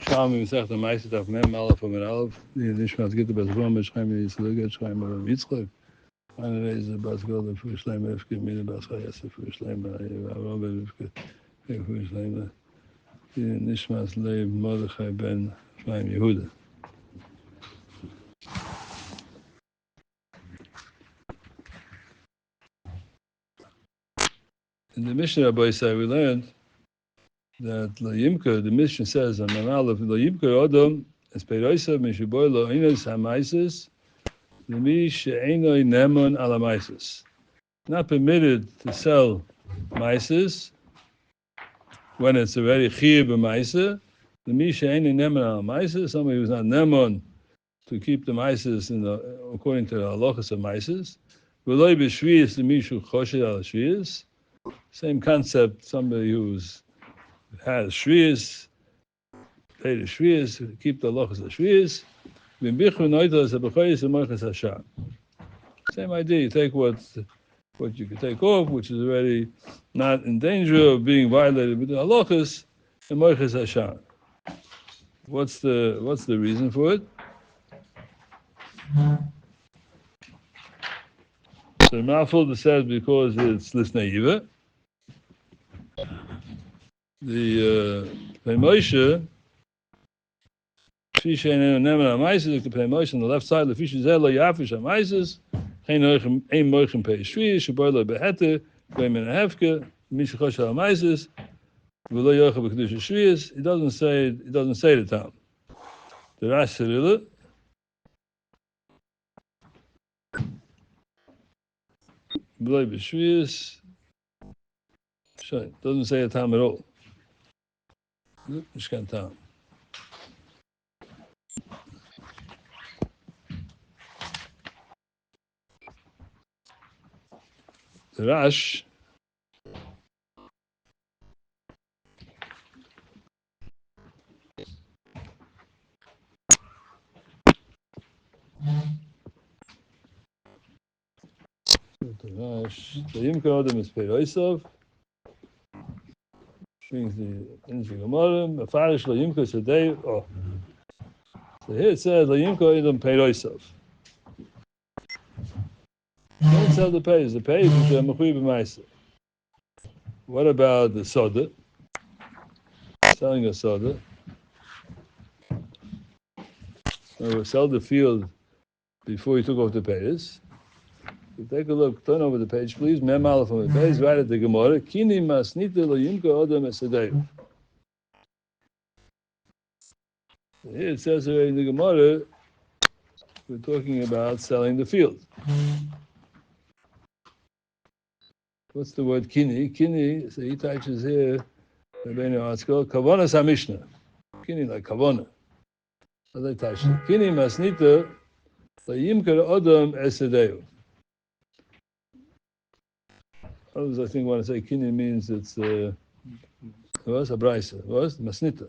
Yirushalmי Masechta Ma'aseh Daf Mem Aleph Amud Aleph. Nishmas Gitta Bas Roma Shchaim Yitzchak Shchaim Rav Yitzchak. Eine Reise Bas Golda für Shleim Rivka Mina Bas Chayasa für Shleim Rav Rivka für Shleim Nishmas Leib Mordechai Ben Shleim Yehuda. In the Mishnah Rabbi say we learned that Layimka, the Mishnah says on Aleph, Layimka Adam es Peiroisa Mishuboy Lo Einos HaMaisis Lemi She'enoi Nemon Ala Maisis. Not permitted to sell Maisis when it's already Chiyah B'Maisa. Lemi She'enoi Nemon Ala Maisis, somebody who's not Nemon to keep the Maisis according to the halachas of Maisis. V'loi B'Shviyas Lemi Shu Choshed Ala Shviyas. Same concept, somebody who's has shviyas, pay the shviyas, keep the halachas of shviyas. Same idea, you take what you can take off, which is already not in danger of being violated with the halachas, and moiches hashan. What's the reason for it? So the Ma'aful says because it's lisnei yiva. The Moshe, Fish and Neman Maises, the Moshe on the left side, the fish is Elo Yafish Maises, Ein Moichem Pei Shvi, Shabola Behete, Goyim Hefke, Mishachosh Maises, Velo Yocha B'Kedush Shvius. It doesn't say the time. The Rash Serila, Velo B'Shvius, doesn't say the time at all. Mishkan Tam. The Rash the Yimka Adam is Peiroisov. Brings the into Gemara, Mefarish Lo Yimka Sadei. Oh, so here it says Lo Yimka Adam Peiroisov. Don't sell the pay. The pay is Mechuy B'Maisa. What about the soda? Selling a soda. Or sell the field before you took off the payers. Take a look, turn over the page, please. Mem Aleph on the page, right at the Gemara. Kini masnita lo yimka adam esadeyu. Here it says in the Gemara, we're talking about selling the field. What's the word kini? Kini, so he touches here, it's called kavanas hamishna. Kini, like kavana. So they touch it. Kini masnita lo yimka adam esadeyu. Others, I think, want to say kini means it's what's a brisa? What's masnita?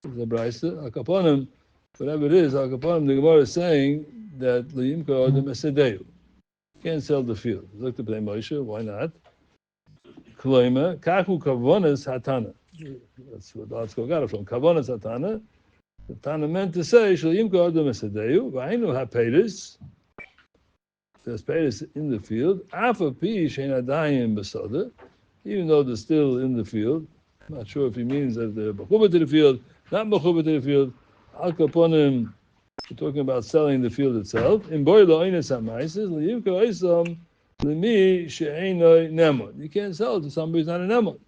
It's a brisa. Akaponim, whatever it is, akaponim. The Gemara is saying that liyimka adam esadeyu. Can't sell the field. Look to play Moshe. Why not? Kloima kachu kavonas hatana. That's what Artzko got it from. Kavonas hatana. The Tana meant to say liyimka adam esadeyu. V'ainu haperis. There's payers in the field. Afa pi she'nadayim b'soda, even though they're still in the field. I'm not sure if he means that they're b'chuba to the field, not b'chuba to the field. Al kaponim, we're talking about selling the field itself. In boy lo einos hamaisis liyivka oisam lemi she'enoi nemon. You can't sell it to somebody who's not a nemon.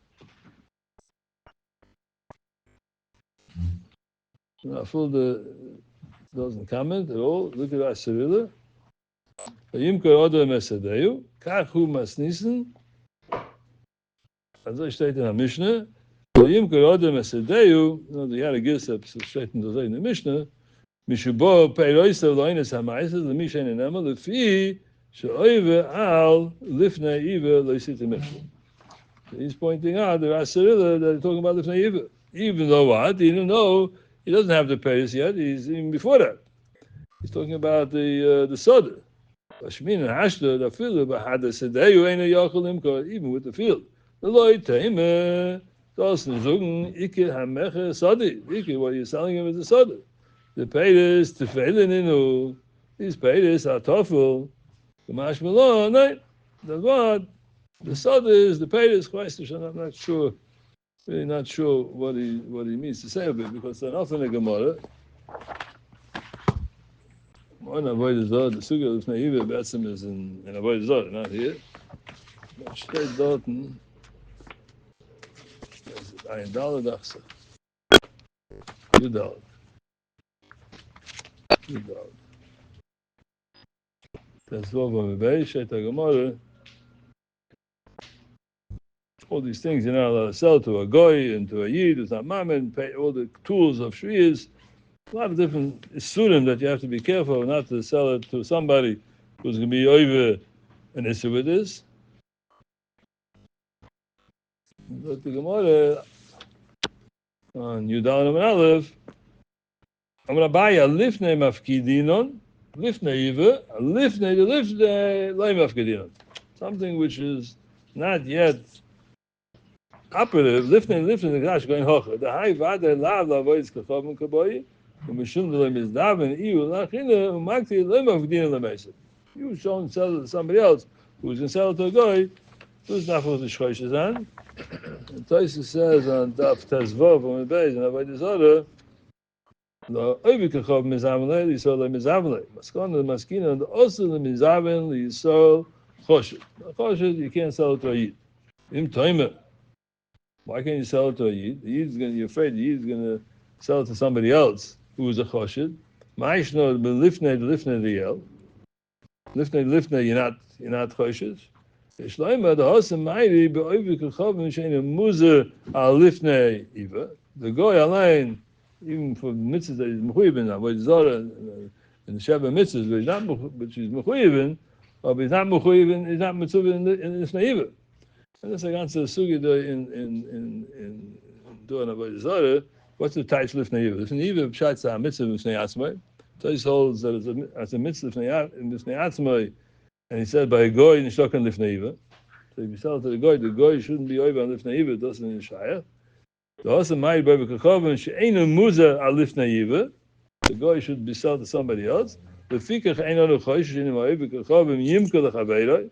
Doesn't comment at all. Look at that Cyrilla. Yimka Adam Esadeyu, Kachu Masnisen, as I state in the Mishnah, Yimka Adam Esadeyu, the Yara Gisep stated in the Mishnah, Mishubo Peiroisa Loinis Hamaisa, the Mishan and Emma, the Fi, Shoive Al, Lifna Eva, Loisita Mishnah. He's pointing out the Asarilla that they're talking about Lifna Eva. Even though what? Even though he doesn't have the Peiros yet, he's even before that. He's talking about the soda. Even with the field. The loy teime Das sagen, Ike Hameche Sadi. Ike, what you're selling him is a Sadi. The Peiris, Tefelininu, these Peiris are Toffel. The Mashmallah, no. The what? The Sadi is the Peiris, I'm not sure, really not sure what he means to say of it, because they're not in the Gemara. One Avodah Zarah, the Sugya of Neiva Betzim is in Avodah Zarah, not here. Steht dort, ein Dalet Achse. Dalet. That's what we're very Shet HaGemara. All these things you're not allowed to sell to a goy and to a yid, it's not mammon, pay all the tools of shriyas. A lot of different surim that you have to be careful not to sell it to somebody who's going to be over an issue with this. But the Gemara on Yudalim and Aleph, I'm going to buy a lifnei mafkidinon, lifnei yiva, a lifnei loy mafkidinon. Something which is not yet operative. Lifnei the gash going hocha. The high vade lav lavoyis kachavim kaboyi, umishum loy mizdaven iu lachina umakti loy mafkidinon lemeisah. You shouldn't sell it to somebody else who's going to sell it to a guy who's not supposed to shchosh on. And Taisa says on Daf Tezvav on the base, and Avodah Zarah, the Oivikachav Mizavle, the Yisrael Mizavle, Maskon the Maskina, and also the Mizaven, the Yisrael Choshet. Choshet, you can't sell it to a Yid. Im Toimer. Why can't you sell it to a Yid? The Yid's going to, you're afraid the Yid's going to sell it to somebody else who is a Choshet. Ma'ishno, the Lifnei the Yel. Lifnei, you're not Choshet. Shloima the Hosam Ma'iri be'oivikachav she'ena muzer al lifnei iva. The goy alone, even for mitzvahs that he's mechuyivin, Avodah Zarah and the Sheva mitzvahs, which he's mechuyivin, but he's not mechuyivin, he's not mitzvah in lifnei iva. And that's like answer the sugi in doing Avodah Zarah. What's the type of lifnei iva? Lifnei iva b'shatz mitzvah lifnei atzmai. Tais holds that it's a mitzvah lifnei atzmai. And he said, by a goy, nishokan lifnei iva. So if you sell it to the goy shouldn't be over on lifnei iva, it doesn't in Shaya. The Hosam Ma'ir b'oivikachav she'ena muzer al lifnei iva. The goy should be sold to somebody else. Lefikach eino choshes she'ena oivikachav yimka lechaveiroi.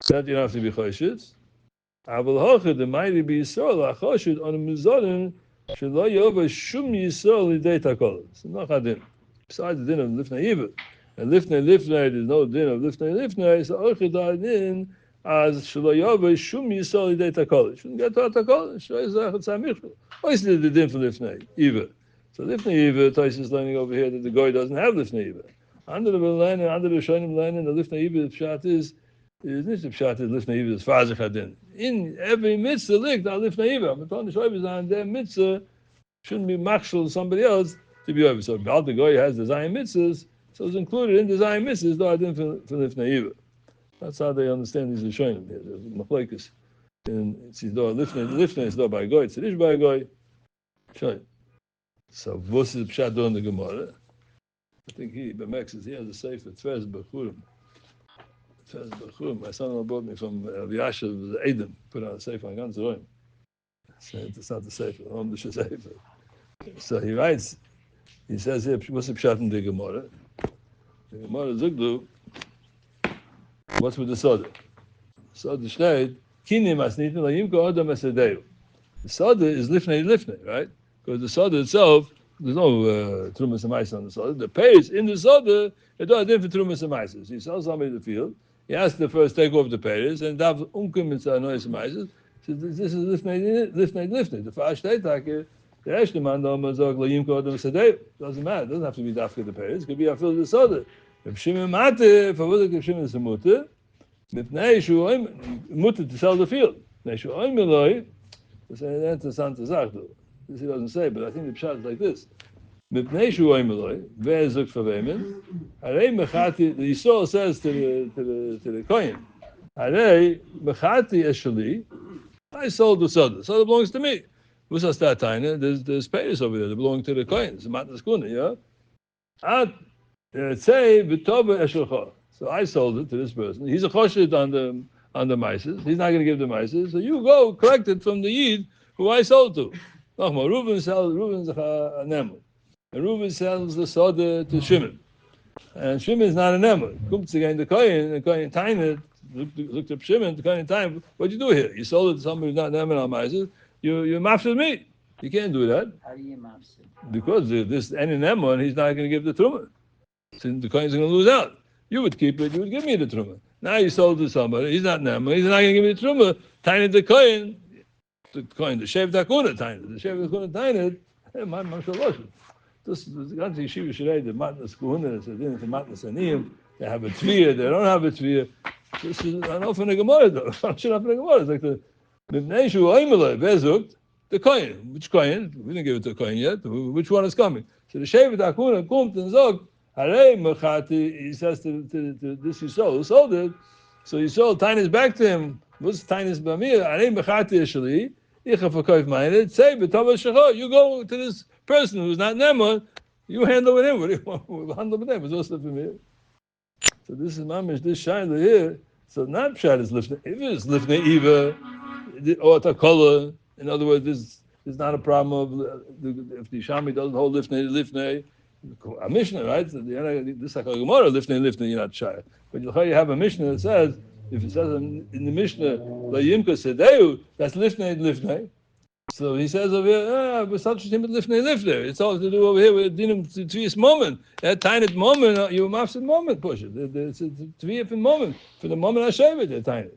That you don't have to be choshes. Aval hochad the Ma'ir b'Yisrael achoshed on a muzarin shelo yova shum Yisrael lidei takol. So no chadin. Besides the din of lifnei iva. And lifnei, there's no din of lifnei, so ochid din as shelo yovei shum yisol idei takol. Shouldn't get to takol. Shoyz achad samichel. Obviously the din for lifnei iva. So lifnei iva, Tais is learning over here that the goy doesn't have lifnei iva. Under the line and under the shonim line, and the lifnei iva pshat is not the pshat is lifnei iva is fazich hadin. In every mitzvah likt al lifnei iva. But on the shoyz on their mitzvah shouldn't be machshel to somebody else to be over. So if the goy has the zayin mitzvahs. So it's included in design misses, though I didn't for lifnei iva. That's how they understand these Rishonim here. There's machlekes. And it's lifnei is though by a goy, it's ish by a goy. So vos is pshat doing the Gemara. I think he has a sefer Tfez B'churim. Tfez B'churim. My son brought me from Yashav Edom. Put out a sefer on ganz Roim. It's not the sefer. On the sefer. So he writes. He says here, what's the pshat in the Gemara? The Gemara Zugdu, what's with the Soda? Soda steht, Kini masnitin la'yimko adam esadeu. The Soda is lifnei, right? Because the Soda itself, there's no trumas and on the Soda. The pays in the Soda, it does different trumas and maises. He sells somebody the field, he has to first take off the pays, and that unkum and noise and maises. So this is lifnei. The fast steht the Eshte man zog la'yimko adam esadeu. Doesn't matter. It doesn't have to be dafka the pays. It could be a field of the Soda. If Shimon Mate, if Shimon is a mutter, mutter to sell the field. That's an interessant Sache. This he doesn't say, but I think the pshat is like this. The Yisrael says to the Kohen, I sold the Soda. Soda belongs to me. There's payers over there that belong to the Kohen. It's a matnas kuna, yeah? So I sold it to this person. He's a choshed on the mices. He's not going to give the mices. So you go collect it from the yid who I sold to. Reuben's a Nemel. And Reuben sells the soda to Shimon. And Shimon is not a Nemel. Comes again the Kohen Tainet, looked up Shimon, the Kohen Tainet, what'd you do here? You sold it to somebody who's not Nemel on Meiser. You mafsed me. You can't do that. How do you mafsed? Because this any Nemel, and he's not going to give the Truma. So the Kohen's going to lose out. You would keep it, you would give me the Truma. Now you sold it to somebody, he's not Nemel, he's not going to give me the Truma. Tainet the Kohen, the Shev Dakuna Tainet. The Shev Dakuna Tainet, I'm sure lost it. This ganze Yeshiva Shrei, the Matnas Kuhuna, the Matnas Aniyim, they have a Tviyah, they don't have a Tviyah. This is an offene Gemara, though. It's like the Mibnei Shu Oimele, Bezukt, the Kohen. Which Kohen? We didn't give it to the Kohen yet. Which one is coming? So the Shevet Akuna comes and Zog, Harei Mechati, he says to this Yisrael, who sold it. So Yisrael, Tainis back to him. What's Tainis Bamir? Harei Mechati Eshali, Icha Fakoif Mainit, say, B'Tava Shecho, you go to this person who's not Nemon, you handle with him. What do you want? We'll handle with him. It's all stuff from here. So this is Mamish, this Shaila here. So not Pshat is Lifnei. If it's Lifnei Eva, or Takola, in other words, there's not a problem of if the Shami doesn't hold Lifnei, a Mishnah, right? So this is like a Gemara, Lifnei, you're not shy. But you have a Mishnah that says, if it says in the Mishnah, La Yimka Sedeu, that's Lifnei. So he says over here, but such a thing with Lifnei. It's all to do over here with Dinam Tviyas moment. That tiny moment, you mafsid moment, push it. It's a Tviyas moment. For the moment I shave it, they're tiny.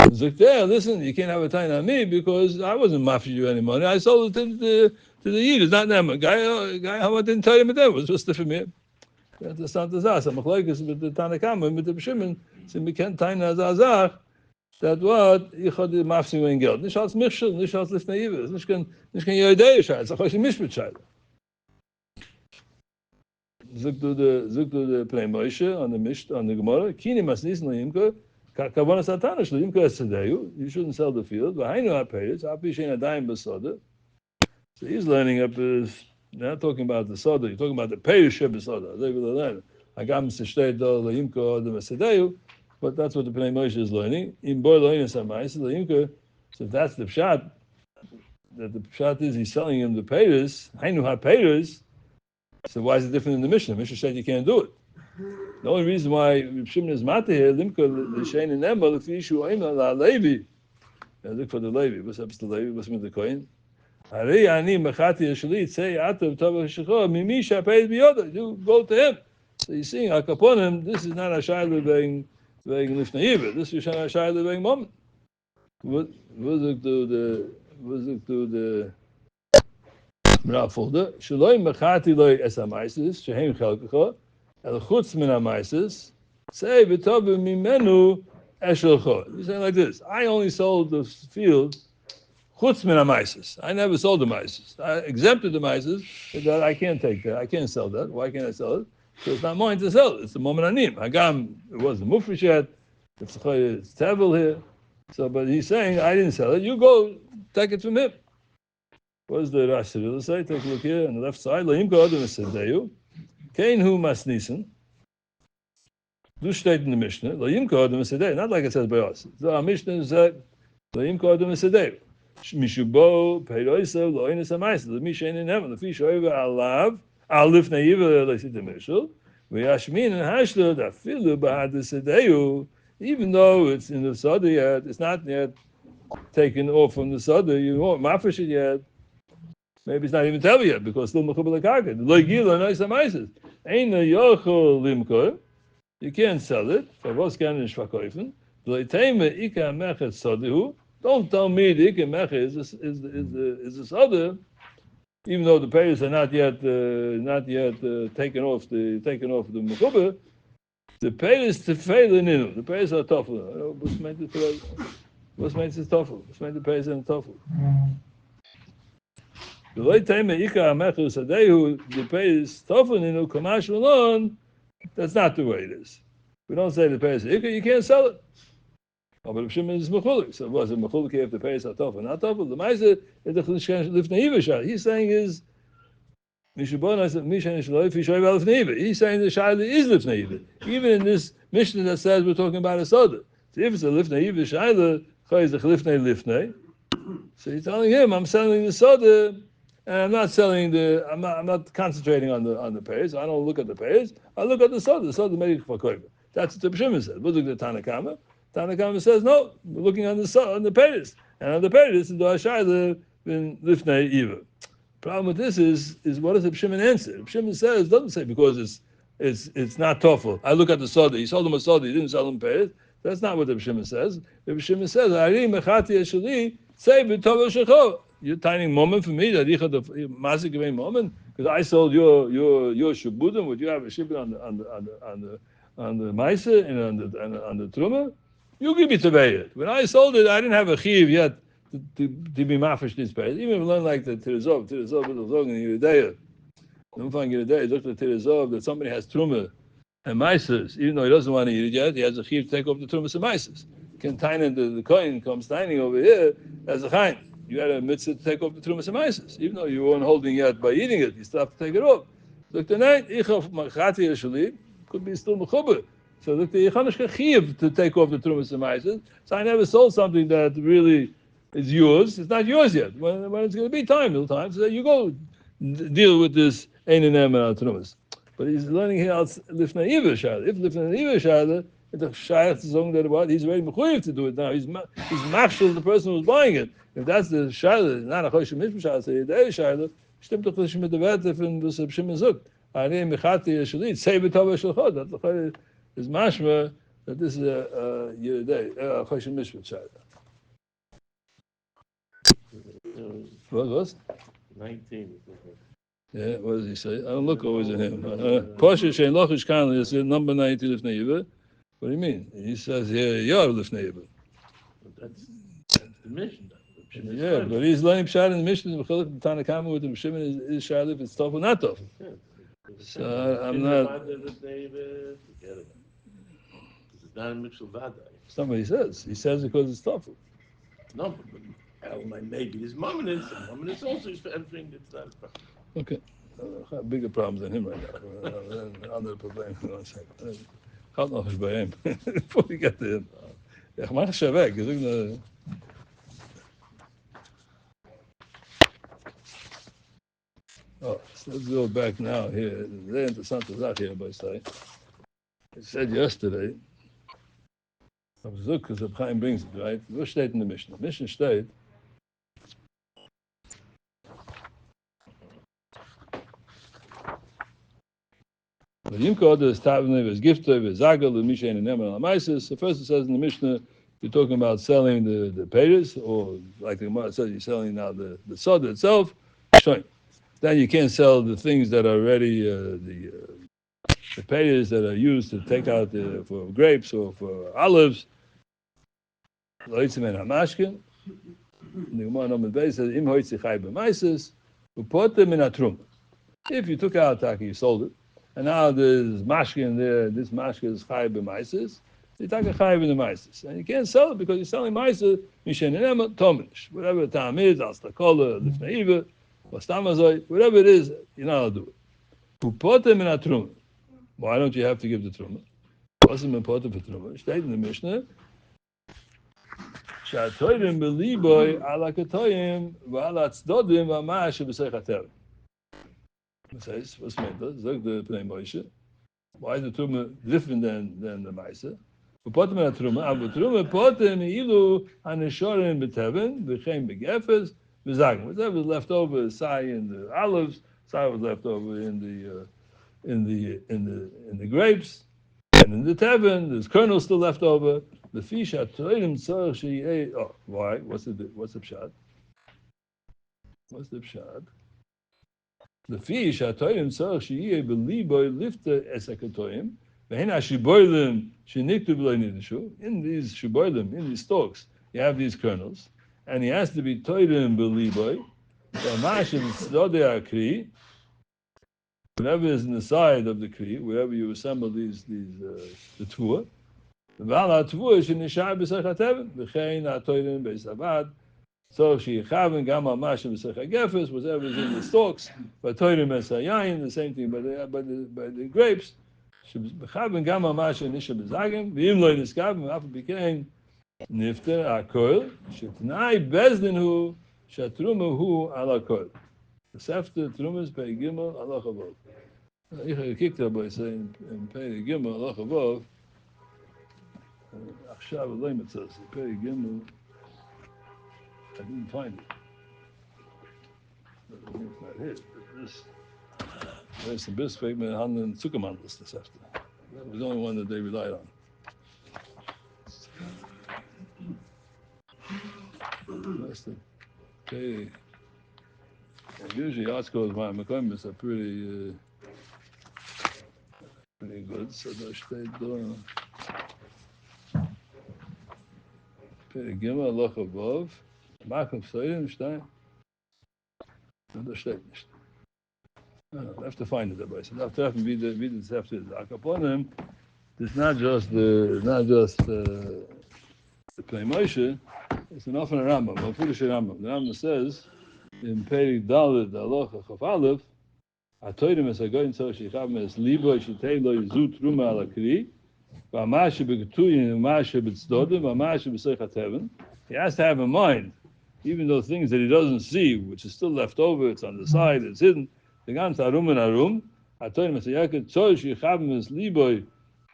It's like, there, listen, you can't have a tiny on me because I wasn't mafsid you any money. I sold it to the Yid. It's not them. A guy, how I didn't tell you it was just for me. That's not the Zaz. I'm like with the Tanakama, with the B'Shimon, so we can't tiny as Azach. That what ich hatte mafsing mein Geld. Nicht als Mischel, nicht als Lifnei Iva. Nicht kein Jodei Scheiß. Es ist auch ein Mischbet Scheiß. Zog du de Pnei Moshe on the Gemara. Kini masnis leimka. Kavana satanish leimka esadeyu. You shouldn't sell the field. V'hainu ha'peiris. Api shein adayim b'soda. So he's learning up his. Not talking about the soda. You're talking about the peiris sheb b'soda. They will learn. Agam s'shtei do leimka odem esadeyu. But that's what the Pnei Moshe is learning. In boy loinus hamayis leimka. So if that's the pshat, that the pshat is he's selling him the peiris. Hainu ha'peiris. So why is it different in the Mishnah? Mishnah said you can't do it. The only reason why Shimon is mata here, limka l'shein in emba l'fishu oima la'levi. Look for the Levi. What's up to the Levi? What's with the coin? Harei ani mechati yeshli tzei atav tava shecho mimi shapei biyoda. You go to him. So you see, akaponim. This is not a shayla being lifnei iva. This is a shayla being moment. What it to the Rav Fulda, Shaloi mechati loy es hamaisis, shehem chelkecha, el chutz min hamaisis, say v'tobu mimenu eshelcha. He's saying like this: I only sold the field chutz min hamaisis. I never sold the maisis. I exempted the maisis, that I can't take that. I can't sell that. Why can't I sell it? So it's not mine to sell it. It's the moment anim. Hagam, it wasn't mufresh yet. It's tevel here. So, but he's saying I didn't sell it. You go take it from him. What does the Rashi say? Take a look here on the left side. Laim Godem Sedeyu. Kain hu masnisen. Do state in the Mishnah. Laim Godem Sedeyu. Not like it says by us. The Mishnah said Laim Godem Sedeyu. Mishubo Peiroisav Loinis Amaisa. The Mishnah in heaven. The fish over Alav. Alif Naiva Laisi the Mishul. V'yashmin and Hashla that filu bahad the Sedeyu. Even though it's in the Sada yet, it's not yet taken off from the Sada. You won't mafish it yet. Maybe it's not even tell yet because still mechubel karka. Lo gila nois hamaises. Ein yochol limko. You can't sell it. For vos kan in shvakoifen. Lo itayme ika mechet sadihu. Don't tell me the ika mechet is the sada, even though the payers are not yet taken off the mechubel. The payers to fail in inu. The payers are tougher. What's meant it tougher? What's meant the payers in tougher? The pays toughen kamash alone. That's not the way it is. We don't say the pays you can't sell it. Oh, but if Shimon is mechulik, so was it mechulik if the pays are toughen? Not toughen. The ma'aser is the lifnei iva shal. He's saying is mishabona mishan shaloy fi shoy lifnei iva. He's saying the shayla is lifnei iva. Even in this Mishnah that says we're talking about a soda. So if it's a lifnei iva shayla, chay is the lifnei. So you're telling him, I'm selling the soda, and I'm not selling I'm not concentrating on the payers. I don't look at the payers. I look at the soda. The soda made for koiva. That's what the Shimon says. We'll look at the Tanakama. Tanakama says, no, we're looking on the payers. And on the payers, the Ashayla bin Lifnei Eva. Problem with this is what does the Shimon answer? Shimon says, doesn't say because it's not tough. I look at the soda. He sold him a soda. He didn't sell him payers. That's not what the Shimon says. The Shimon says, Ari mechati eshali say b'tova shecho. You're tiny moment for me that you had the mazik of a moment because I sold your shabudim. Would you have a shibud on the ma'aser and on the truma? You give me to when I sold it, I didn't have a chiv yet to be mafish this pay. Even if you learn like the Tirizov in the Yudaya. Don't find Yudaya. Look at the Tirizov that somebody has truma and maasers, even though he doesn't want to eat it yet, he has a chiv to take off the trumas and maasers. The coin comes standing over here as a chayin. You had a mitzvah to take off the trumas and maasers, even though you weren't holding yet by eating it. You still have to take it off. Look tonight, ichaf machati yeshali could be still mechuber. So look, the yichanish chiv to take off the trumas and maasers. So I never sold something that really is yours. It's not yours yet. When it's going to be time, little time. So you go deal with this ein and em and trumas. But he's learning here lifnei iva shayla. If lifnei iva shayla, the shayla song that what he's very mechuyev to do it now. He's machshel the person who's buying it. If that's the shayla, not a choshim mishmah shayla, say the shayla. Stimmt doch das mit der Werte von was Shimon sagt. Ani mechati yeshlit say b'tova shelchot. That's the is mashma that this is a choshim mishmah shayla. What was? 19. Yeah, what does he say? I don't look always at him. Pasha shein lochish kan is number 90 lifnei yiva. What do you mean? He says here yar lifnei yiva. That's the mission. Yeah, but he's learning pshat in the mission. The Tanakama with the Shimon is shayla if it's tough or not tough. So I'm not. It's not a mixed vada. Somebody says he says it because it's tough. No, but maybe his moment is also is for everything that's not. Okay. Bigger problems than him right now. Other problem. Gaat nog eens bij hem. Before we get to him. Ja, maar is weg. Is ook een... Oh, so let's go back now here. Very interessante Sache hier bei Stei. It said yesterday, auf Zuk, because the Chaim brings it, right? What steht in the Mishnah? The Mishnah steht, the first it says in the Mishnah, you're talking about selling the payers, or like the Gemara says, you're selling now the soda itself. Then you can't sell the things that are already the payers that are used to take out for grapes or for olives. The Gemara number base says, if you took out Taki, you sold it, and now there's mashke in there, this mashke is chai b'maisis, you take a chai in the maisis. And you can't sell it because you're selling maisis, mishen enema, tominish. Whatever the time is, astakola, lifnei iva, wastamazoi, whatever it is, you're not allowed to do it. Why don't you have to give the truma? Wasn't important for truma. It stayed in the Mishnah. Shatoyim beliboy ala katoyim v'ala tzdodim v'amash b'seichater. It says, what's meant? Zog the Pnei Moshe. Why is the truma different than the ma'aser? Upotem and truma. Abu truma potem ilu aneshorim b'teven v'chein b'gefes v'zagim. Whatever was left over, sai in the olives, sai was left over in the grapes, and in the teven, there's kernels still left over. The fish at toirim tzarich she'yeh. Oh, why? What's the pshat? What's the pshat? The fish at toirim tzarich she'yeh beliboy lifta esakatoyim. Ve'hen hashiboilim sheniktu b'lo nidishu. In these shiboilim, in these stalks, you have these kernels, and he has to be toirim beliboy. The mash and tzodei akri. Whatever is in the side of the kli, wherever you assemble the tvua, the vala tvua is in the shai b'seichateven, v'chein ha'toirim b'eisavad. So she chaven gam ha'mash b'seichatefes, whatever is in the stalks, but toirim esayayin, the same thing by the grapes. She chaven gam ha'mash nisha b'zagim, v'im lo niskav, v'afu b'kein Nifter akol, shetnai bezdin hu, shatruma hu ala kol. The sefter trumas pei gimel alach avov. Ich habe gekickt dabei, saying in pei gimel alach avov, achshav alay mitzvah, pei gimel, I didn't find it. It's not here. There's some bisfake med handen zuckermandels this after. That was the only one that they relied on. That's the pay. And usually articles by McCombs are pretty good. So they stayed doing pay Gimel Loch above. Makom Soyim Stein. And the state. I have to find it dabei. So after having be the after the Akaponim, it's not just the Pnei Moshe, it's an often a Rambam, a Purush Rambam. The Rambam says in Perik Dalet Alocha Chaf Aleph, Atoyim es hagoyin so shechav es libo shetei lo yizut truma ala kri, v'amashe begetuyin v'amashe betzdodim v'amashe b'seichat heaven. He has to have in mind, even those things that he doesn't see, which is still left over, it's on the side, it's hidden. The ganze arum and arum. Atoyim es hagoyin so shechav es libo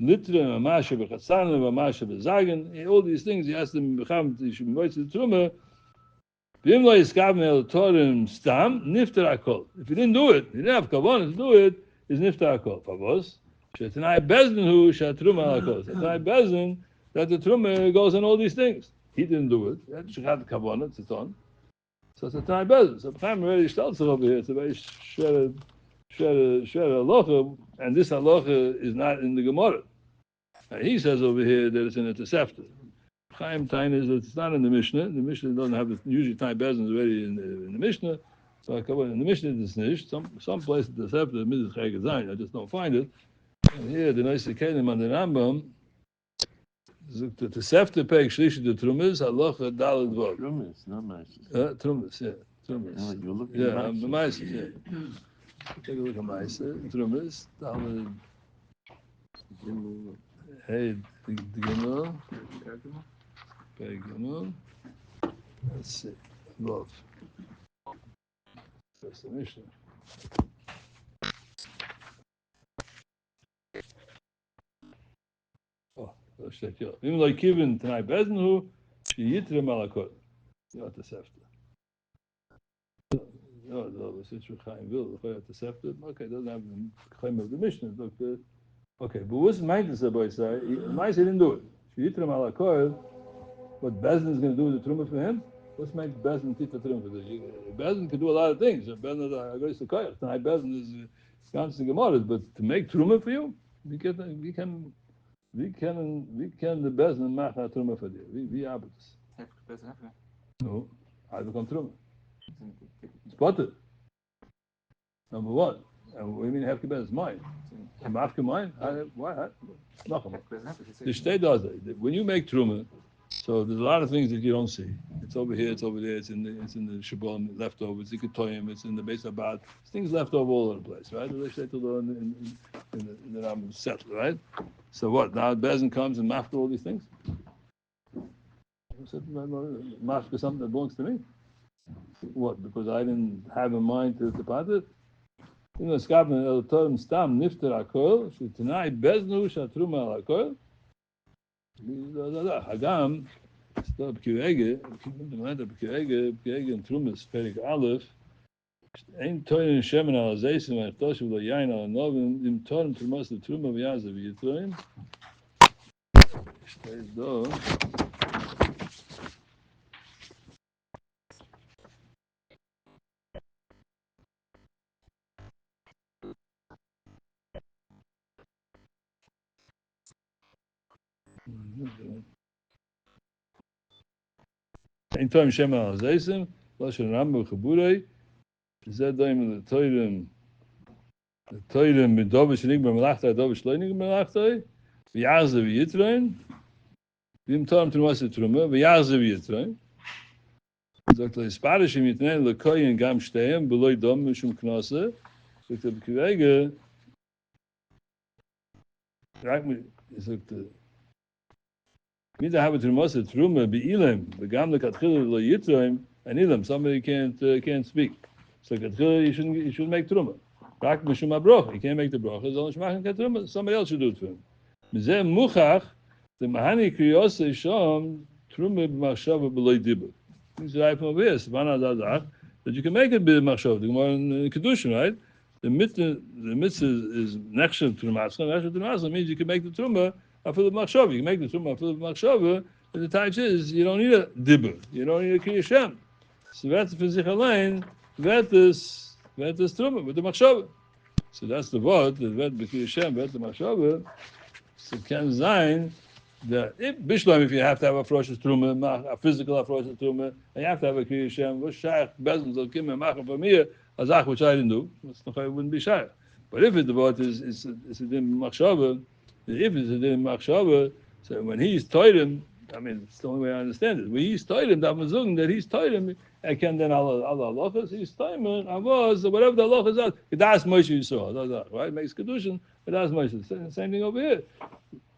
Litre, Mamasha, Bechatzan, Mamasha, Bezagan, all these things, he has to become the Truma. Bimla is Kabmel Torim Stam, Nifter Akol. If he didn't do it, he didn't have Kavanah to do it, is Nifter Akol. Pavos, Shetanai Bezdin Hu, Shatruma Akol. Shetanai Bezdin, that the Truma goes on all these things. He didn't do it, he had the Kavanah, it's on. So Shetanai Bezdin. So Chaim already starts over here, it's a very share halacha, and this halacha is not in the Gemara. He says over here that it's in the Tosefta. Chaim Tain is that it's not in the Mishnah. The Mishnah doesn't have it. Usually Tain Bezin is already in the Mishnah. So in the Mishnah it's nicht. Some place in the Tosefta is Chayk Zayin. I just don't find it. And here the Noise Kelim on the Rambam, the Tosefta peg Shlishi the Trumas halacha Daled Vod. Trumas, not Maises. Trumas, yeah, Trumas. You're looking Yeah, at the Maises, yeah. Take a look at Maises, Trumas, Daled. Hey, the Gimel. Peg Gimel. Let's see. Love. That's the Mishnah. Oh, let's check it out. Even like Kivin tonight, Bezenhu, she yitre malakot. You have to sefta. No, it's Chaim Vil. If I have to sefta, okay, it doesn't have the claim of the Mishnah. Okay, but what's Maintis about say? Maintis didn't do it. She yitre malakot. What Bezdin is going to do with the truma for him? What's make Bezdin teach the truma for this? Bezdin can do a lot of things. Bezdin is a koyach. Tonight Bezdin is constant gemaras, but to make truma for you, we can the Bezdin make a truma for you. We arbeites. No, I become truma. It's butter. Number one. And we mean hefke Bezdin is mine. Mafke mine? Why? The state does it. When you make truma. So there's a lot of things that you don't see. It's over here, it's over there, it's in the Shabbat leftovers, it's in it's in the Beis Abad. There's things left over all over the place, right? In the Rambam settled, right? So what? Now Bezin comes and mafka all these things? Mafka something that belongs to me? What? Because I didn't have in mind to part it? You know, Skabin el Torim Stam Nifter Akol, Shetanai Beznu Shatruma Akol. Hagam, stop Kirege, and Trumas, Perik Aleph, ain't Toyin Shemin al Zaysim, and Toshim la Yain al Novin, im Torim Trumas, the Trum of Yazav, Yitroin. Stays though. Ein Toim Shem al Zaysim, Lashon Rambam Chaburei, Zed Doim the Toirim Midovish Nig Melachtai, Dovish Leinig Melachtai, V'Yazav Yitroin, V'im Torim Trumas Truma, V'Yazav Yitroin. Sagt er, Sparishim Yitnein Lekoyin Gam Shteim, Beloy Dom Mishum Knose, sagt er, B'Kirege, sagt er, Means I have a trumos, a truma, be'ilim, begam lekatchila lo yitroim, and ilim. Somebody can't speak. So katchila, you shouldn't make truma. Rak mishum abroch, you can't make the broch. Somebody else should do it for him. Mizeh muchach, the mahani kriyos sham truma b'machshava b'loy dibur. Things right from over here, that you can make it b'machshava. The Gemara in Kedushin, right? The mitzvah is nechshav to the matzah. Nechshav to the matzah means you can make the truma after the machshava. You can make the truma after the machshava. And the type is you don't need a dibur. You don't need a kriyashem. So that's for sich allein. That is truma with the machshava. So that's the word. The vet b'kriyashem, vet the machshava. So can zayin. If you have to have a froshes truma, a physical froshes truma, and you have to have a kriyashem, what's shaykh bezin zol kim and macha from here, azach which I didn't do, it wouldn't be shaykh. But if the word is a dim machshava, if it's a dim machshava, so when he's told him, I mean, it's the only way I understand it. When he's told him, that he's told him, I can then Allah halachas, he's told him, avos, whatever the halachas are, that's Moshe Yisrael, right? Makes kedushin, but that's Moshe. Same thing over here.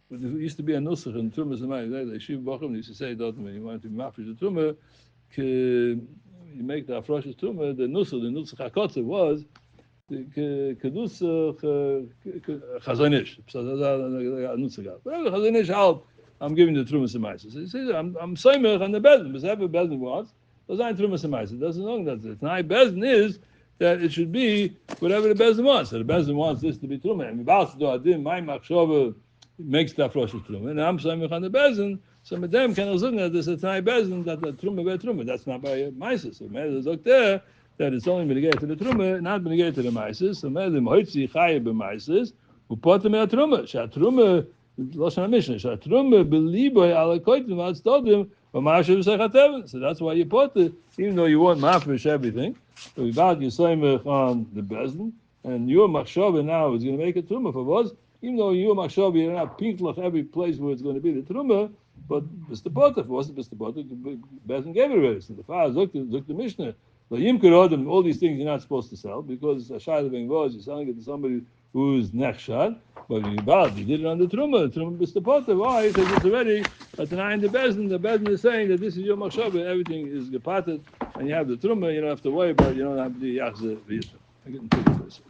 But there used to be a nusach in Tumas and Ma'ay. The Yeshiva Bachram used to say that when you want to be mafresh the Tumah, you make the afrosh Tumah, the nusach hakotze was kedusach chazonish. So that's a nusach. Whatever chazonish help, I'm giving the Tumas and Ma'ay. So he says, I'm soimech on the bezin, because every bezin wants. Those aren't Tumas and Ma'ay. It doesn't know that it's not bezin is that it should be whatever the bezin wants. So the bezin wants this to be Tumah. And about to do adim, my machshava makes the afrosh truma, and I'm saying on the bezin. Some of them can assume that there's a tnai bezin that the truma by truma. That's not by meises. So there's look there that it's only mitigated to the truma, not mitigated to the meises. So the moitzi chaye b'meises upotem el truma. Shat truma loshan mishnah. Shat truma beliboy ala koitim al stodim v'mashav sechateven. So that's why you put it, even though you want mafresh everything. So without you saying on the bezin, and your machshava now is going to make a truma for us. Even though you machshava, you're not pink like every place where it's going to be the truma, but Mr. Potter, if it wasn't Mr. Potter, Bezin gave it away. So the father looked the Mishnah. All these things you're not supposed to sell because a shayla ben vos, you're selling it to somebody who's nechshad, but you did it on the truma. Mr. Potter, why? Because it's already at the nine the Bezin. The Bezin is saying that this is your machshava, everything is gepatet, and you have the truma. You don't have to worry about it. You don't have to do yachzeh v'yisra. I get into this.